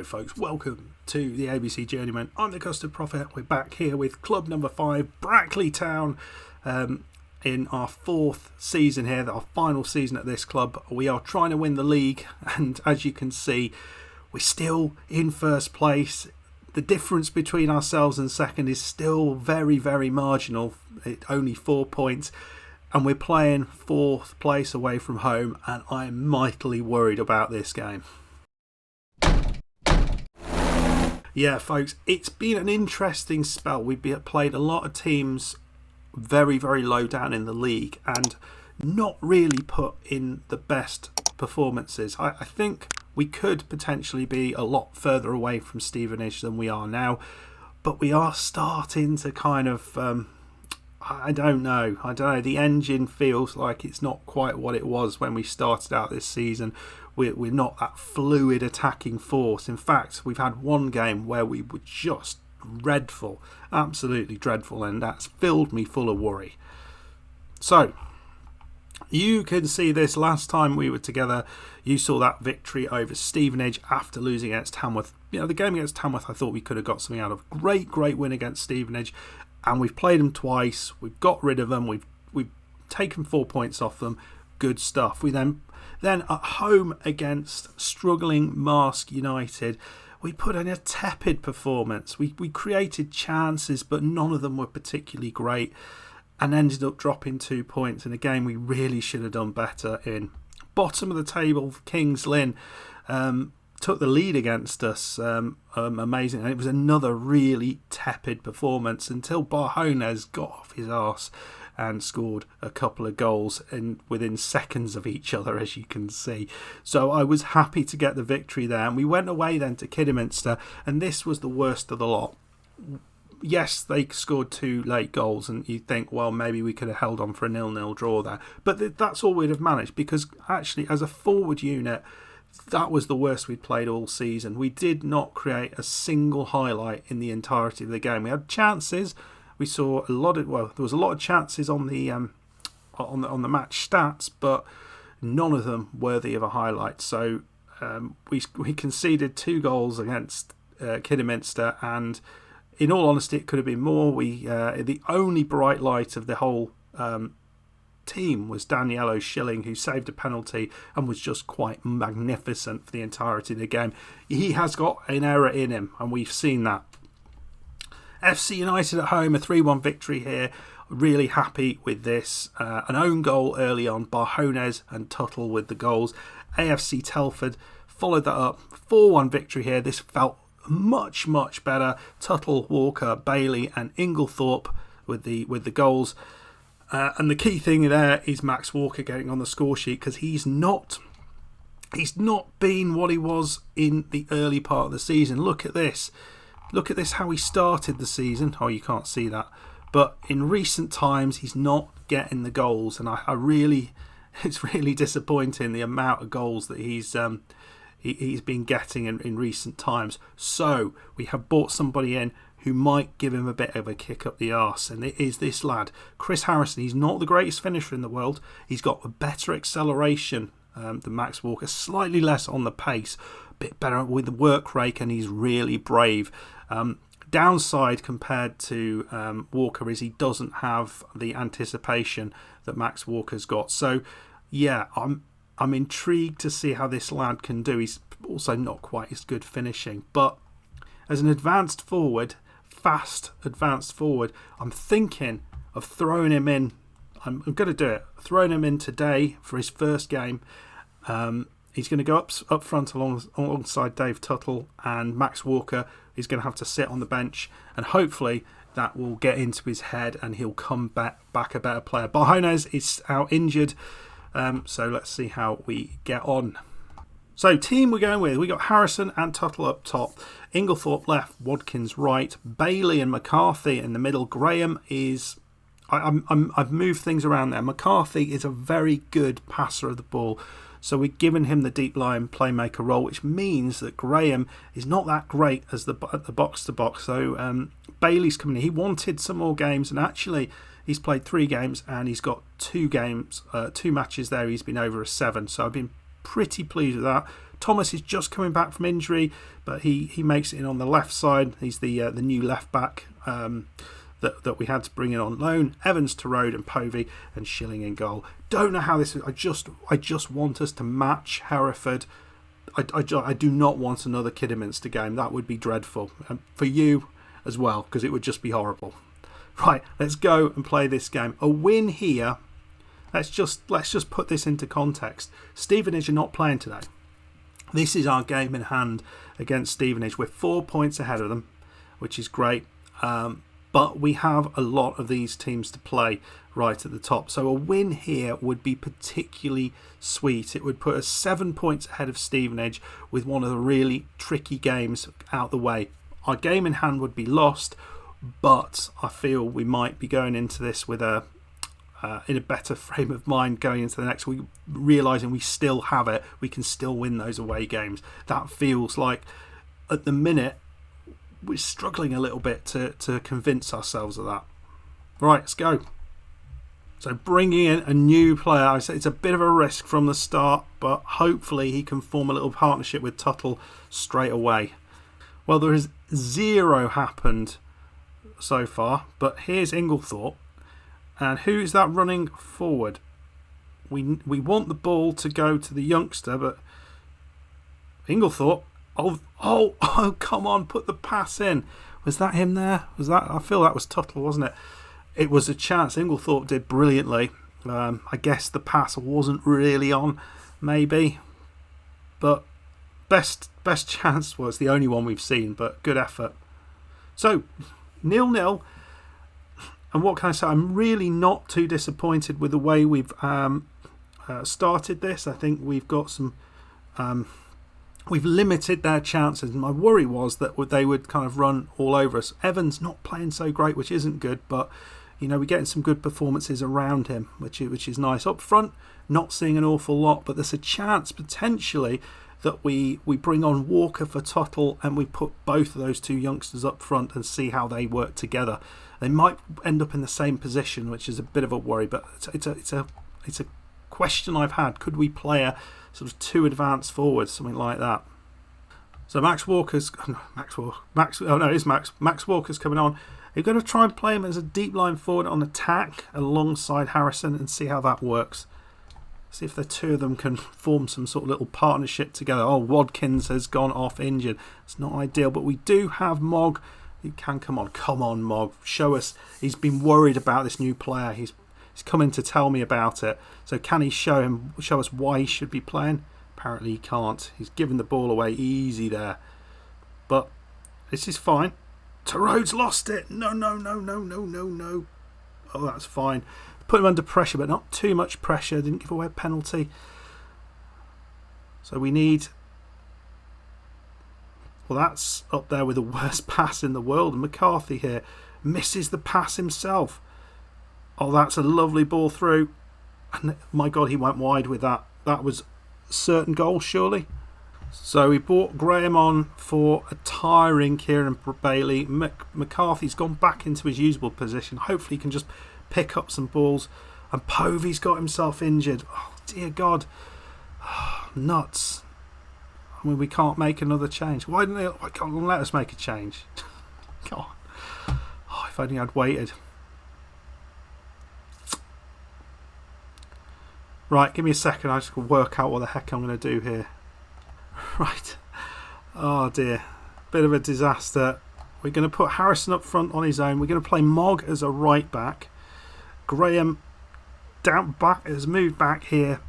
folks, welcome to the ABC Journeyman. I'm the Custard Prophet. We're back here with club number 5, Brackley Town, in our 4th season here, our final season at this club. We are trying to win the league, and as you can see, we're still in first place. The difference between ourselves and second is still very, very marginal, only 4 points, and we're playing 4th place away from home, and I'm mightily worried about this game. Yeah, folks, it's been an interesting spell. We've played a lot of teams very, very low down in the league and not really put in the best performances. I think we could potentially be a lot further away from Stevenage than we are now, but we are starting to kind of, I don't know. The engine feels like it's not quite what it was when we started out this season. We're not that fluid attacking force. In fact, we've had one game where we were just dreadful, absolutely dreadful, and that's filled me full of worry. So, you can see this last time we were together. You saw that victory over Stevenage after losing against Tamworth. You know, the game against Tamworth, I thought we could have got something out of. Great win against Stevenage, and we've played them twice. We've got rid of them. We've taken 4 points off them. Good stuff. We then at home against struggling Marske United, we put in a tepid performance. We created chances, but none of them were particularly great, and ended up dropping 2 points in a game we really should have done better in. Bottom of the table, Kings Lynn took the lead against us. Amazing. And it was another really tepid performance until Barjones got off his arse and scored a couple of goals within seconds of each other, as you can see. So I was happy to get the victory there. And we went away then to Kidderminster, and this was the worst of the lot. Yes, they scored 2 late goals, and you think, well, maybe we could have held on for a 0-0 draw there. But that's all we'd have managed, because actually, as a forward unit, that was the worst we'd played all season. We did not create a single highlight in the entirety of the game. We had chances. We saw there was a lot of chances on the match stats, but none of them worthy of a highlight. So we conceded 2 goals against Kidderminster, and in all honesty, it could have been more. The only bright light of the whole team was Daniello Schilling, who saved a penalty and was just quite magnificent for the entirety of the game. He has got an error in him, and we've seen that. FC United at home, a 3-1 victory here. Really happy with this. An own goal early on, Barjones and Tuttle with the goals. AFC Telford followed that up. 4-1 victory here. This felt much better. Tuttle, Walker, Bailey and Inglethorpe with the goals. And the key thing there is Max Walker getting on the score sheet, because he's not been what he was in the early part of the season. Look at this, how he started the season. Oh, you can't see that, but in recent times he's not getting the goals, and it's really disappointing, the amount of goals that he's been getting in recent times. So we have bought somebody in who might give him a bit of a kick up the arse, and it is this lad, Chris Harrison. He's not the greatest finisher in the world. He's got a better acceleration than Max Walker, slightly less on the pace, a bit better with the work rate, and he's really brave. Downside compared to Walker is he doesn't have the anticipation that Max Walker's got. So yeah, I'm intrigued to see how this lad can do. He's also not quite as good finishing, but as an fast advanced forward, I'm thinking of throwing him in. I'm going to do it. Throwing him in today for his first game. He's going to go up front alongside Dave Tuttle, and Max Walker is going to have to sit on the bench, and hopefully that will get into his head and he'll come back a better player. Barjones is out injured, so let's see how we get on. So team we're going with, we got Harrison and Tuttle up top, Inglethorpe left, Wadkins right, Bailey and McCarthy in the middle. Graham is... I've moved things around there. McCarthy is a very good passer of the ball, so we've given him the deep line playmaker role, which means that Graham is not that great as the box to box. So Bailey's coming in. He wanted some more games, and actually he's played 3 games and he's got 2 matches there. He's been over a 7, so I've been pretty pleased with that. Thomas is just coming back from injury, but he makes it in on the left side. He's the new left back that we had to bring in on loan. Evans, Torode and Povey, and Schilling in goal. Don't know how this is. I just want us to match Hereford. I do not want another Kidderminster game. That would be dreadful. For you as well, because it would just be horrible. Right, let's go and play this game. A win here. Let's just put this into context. Stevenage are not playing today. This is our game in hand against Stevenage. We're 4 points ahead of them, which is great. But we have a lot of these teams to play right at the top. So a win here would be particularly sweet. It would put us 7 points ahead of Stevenage with one of the really tricky games out the way. Our game in hand would be lost, but I feel we might be going into this with in a better frame of mind going into the next week, realising we still have it. We can still win those away games. That feels like, at the minute, we're struggling a little bit to convince ourselves of that. Right, let's go. So bringing in a new player, it's a bit of a risk from the start, but hopefully he can form a little partnership with Tuttle straight away. Well, there is 0 happened so far, but here's Inglethorpe. And who's that running forward? We want the ball to go to the youngster, but Inglethorpe. Oh, come on, put the pass in. Was that him there? I feel that was Tuttle, wasn't it? It was a chance. Inglethorpe did brilliantly. I guess the pass wasn't really on, maybe. But best chance was the only one we've seen, but good effort. So, 0-0. And what can I say? I'm really not too disappointed with the way we've started this. I think we've got some... we've limited their chances. My worry was that they would kind of run all over us. Evans not playing so great, which isn't good, but we're getting some good performances around him, which is nice. Up front, not seeing an awful lot, but there's a chance potentially that we bring on Walker for Tuttle and we put both of those two youngsters up front and see how they work together. They might end up in the same position, which is a bit of a worry, but it's a question I've had. Could we play a sort of 2 advanced forwards, something like that? So Max Walker's coming on. You're going to try and play him as a deep line forward on attack alongside Harrison and see how that works. See if the two of them can form some sort of little partnership together. Oh, Wadkins has gone off injured. It's not ideal, but we do have Mogg. He can come on, Mogg. Show us. He's been worried about this new player. He's coming to tell me about it. So can he show us why he should be playing? Apparently he can't. He's given the ball away easy there. But this is fine. Torode's lost it. No. Oh, that's fine. Put him under pressure, but not too much pressure. Didn't give away a penalty. So we need... Well, that's up there with the worst pass in the world. And McCarthy here misses the pass himself. Oh, that's a lovely ball through. And my God, he went wide with that. That was a certain goal, surely. So we brought Graham on for a tiring Kieran Bailey. McCarthy's gone back into his usual position. Hopefully he can just pick up some balls. And Povey's got himself injured. Oh, dear God. Oh, nuts. I mean, we can't make another change. Why can't they let us make a change? God. Oh, if only I'd waited. Right, give me a second. I just got to work out what the heck I'm going to do here. Right. Oh, dear. Bit of a disaster. We're going to put Harrison up front on his own. We're going to play Mogg as a right back. Graham down back has moved back here.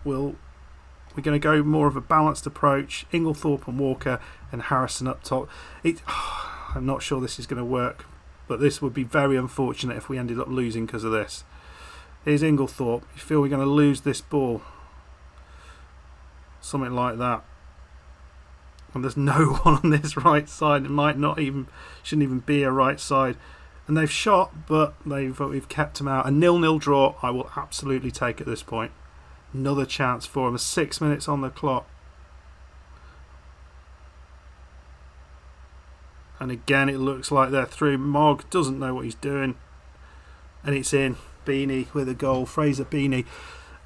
We're going to go more of a balanced approach. Inglethorpe and Walker and Harrison up top. I'm not sure this is going to work, but this would be very unfortunate if we ended up losing because of this. Here's Inglethorpe. You feel we're going to lose this ball? Something like that. And there's no one on this right side. It shouldn't even be a right side. And they've shot, but we've kept them out. A 0-0 draw I will absolutely take at this point. Another chance for them. 6 minutes on the clock. And again it looks like they're through. Mogg doesn't know what he's doing. And it's in. Beanie with a goal. Fraser Beanie.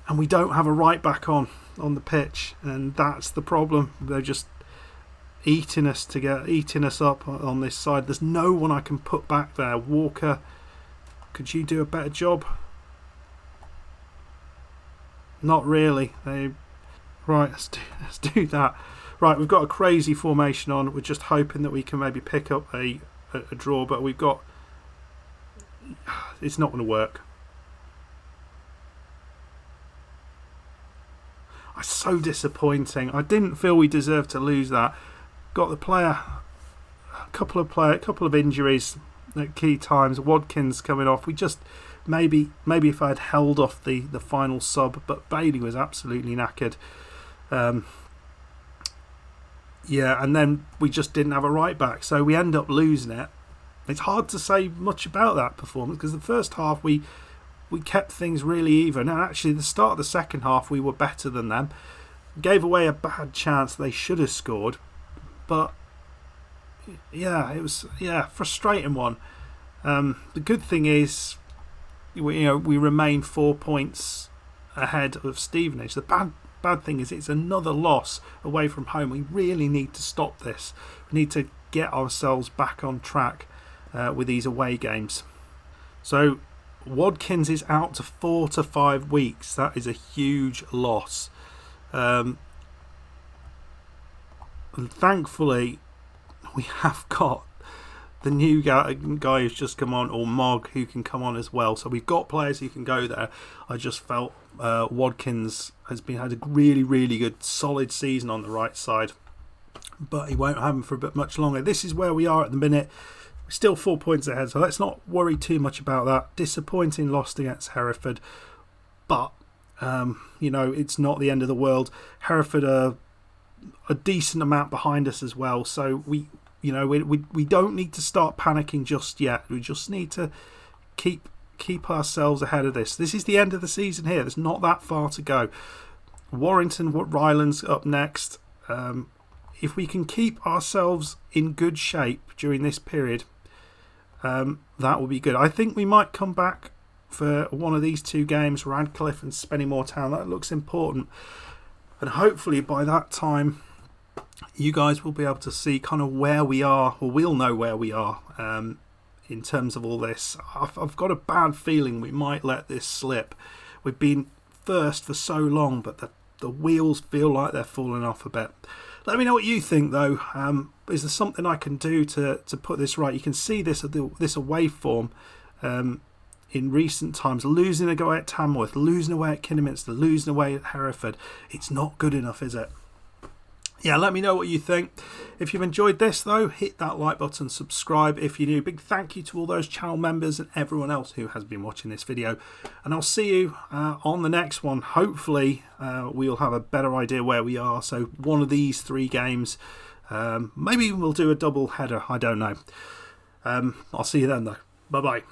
And we don't have a right back on. on the pitch, and that's the problem. They're just eating us up on this side. There's no one I can put back there. Walker, could you do a better job? Not really. Right, let's do that. Right, we've got a crazy formation on. We're just hoping that we can maybe pick up a draw, but it's not going to work. It's so disappointing. I didn't feel we deserved to lose that. Got the player, a couple of injuries at key times. Watkins coming off. We just maybe if I had held off the final sub, but Bailey was absolutely knackered. Yeah, and then we just didn't have a right back, so we end up losing it. It's hard to say much about that performance because the first half we kept things really even, and actually the start of the second half we were better than them. Gave away a bad chance they should have scored, but yeah, it was frustrating one. The good thing is we remain 4 points ahead of Stevenage. The bad thing is it's another loss away from home. We really need to stop this. We need to get ourselves back on track with these away games. So Watkins is out to 4 to 5 weeks. That is a huge loss. And thankfully we have got the new guy who's just come on, or Mog, who can come on as well. So we've got players who can go there. I just felt Watkins had a really, really good, solid season on the right side, but he won't have him for a bit much longer. This is where we are at the minute. We're still 4 points ahead, so let's not worry too much about that. Disappointing loss against Hereford, but it's not the end of the world. Hereford are a decent amount behind us as well, so we don't need to start panicking just yet. We just need to keep ourselves ahead of this. This is the end of the season here. There's not that far to go. Warrington, Rylands up next. If we can keep ourselves in good shape during this period, that will be good. I think we might come back for one of these two games, Radcliffe and Spennymoor Town. That looks important. And hopefully by that time, you guys will be able to see kind of where we are, or we'll know where we are in terms of all this. I've got a bad feeling we might let this slip. We've been first for so long, but the wheels feel like they're falling off a bit. Let me know what you think, though. Is there something I can do to put this right? You can see this away form in recent times. Losing away at Tamworth, losing away at Kidderminster, losing away at Hereford. It's not good enough, is it? Yeah, let me know what you think. If you've enjoyed this, though, hit that like button, subscribe if you're new. Big thank you to all those channel members and everyone else who has been watching this video. And I'll see you on the next one. Hopefully, we'll have a better idea where we are. So one of these 3 games, maybe we'll do a double header. I don't know. I'll see you then, though. Bye-bye.